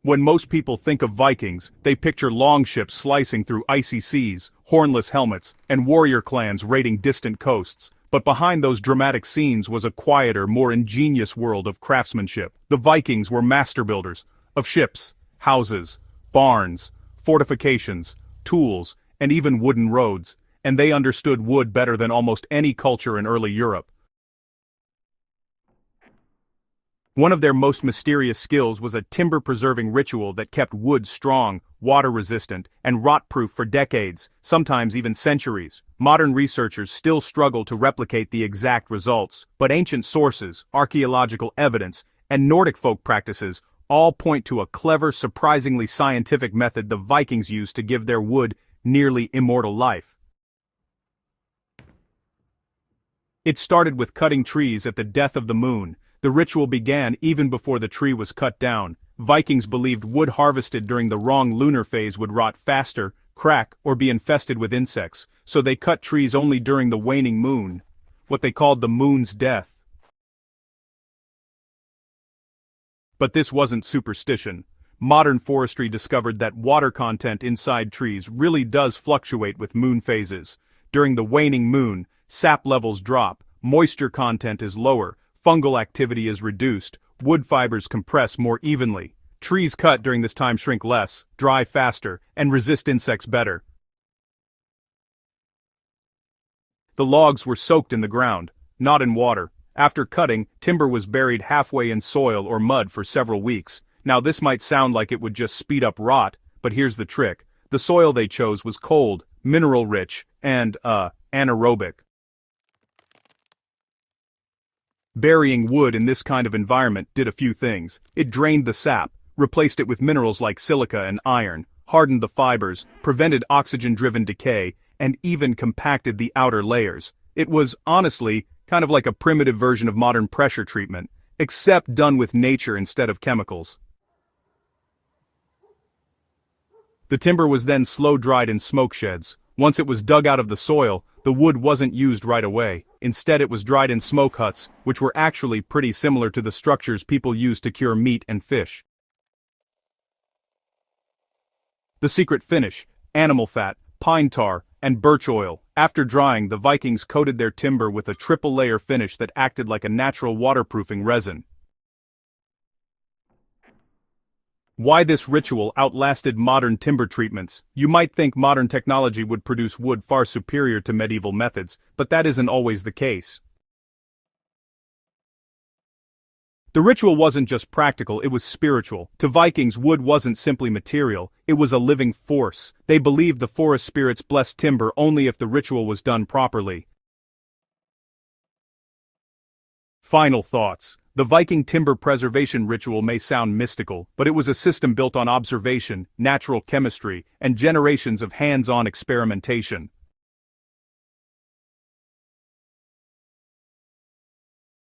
When most people think of Vikings, they picture longships slicing through icy seas, hornless helmets, and warrior clans raiding distant coasts. But behind those dramatic scenes was a quieter, more ingenious world of craftsmanship. The Vikings were master builders of ships, houses, barns, fortifications, tools, and even wooden roads, and they understood wood better than almost any culture in early Europe. One of their most mysterious skills was a timber-preserving ritual that kept wood strong, water-resistant, and rot-proof for decades, sometimes even centuries. Modern researchers still struggle to replicate the exact results, but ancient sources, archaeological evidence, and Nordic folk practices all point to a clever, surprisingly scientific method the Vikings used to give their wood nearly immortal life. It started with cutting trees at the death of the moon. The ritual began even before the tree was cut down. Vikings believed wood harvested during the wrong lunar phase would rot faster, crack, or be infested with insects, so they cut trees only during the waning moon, what they called the moon's death. But this wasn't superstition. Modern forestry discovered that water content inside trees really does fluctuate with moon phases. During the waning moon, sap levels drop, moisture content is lower, fungal activity is reduced, wood fibers compress more evenly. Trees cut during this time shrink less, dry faster, and resist insects better. The logs were soaked in the ground, not in water. After cutting, timber was buried halfway in soil or mud for several weeks. Now this might sound like it would just speed up rot, but here's the trick. The soil they chose was cold, mineral-rich, and, anaerobic. Burying wood in this kind of environment did a few things. It drained the sap, replaced it with minerals like silica and iron, hardened the fibers, prevented oxygen-driven decay, and even compacted the outer layers. It was, honestly, kind of like a primitive version of modern pressure treatment, except done with nature instead of chemicals. The timber was then slow-dried in smoke sheds. Once it was dug out of the soil, the wood wasn't used right away. Instead it was dried in smoke huts, which were actually pretty similar to the structures people used to cure meat and fish. The secret finish: animal fat, pine tar, and birch oil. After drying, the Vikings coated their timber with a triple-layer finish that acted like a natural waterproofing resin. Why this ritual outlasted modern timber treatments? You might think modern technology would produce wood far superior to medieval methods, but that isn't always the case. The ritual wasn't just practical, it was spiritual. To Vikings, wood wasn't simply material, it was a living force. They believed the forest spirits blessed timber only if the ritual was done properly. Final thoughts. The Viking timber preservation ritual may sound mystical, but it was a system built on observation, natural chemistry, and generations of hands-on experimentation.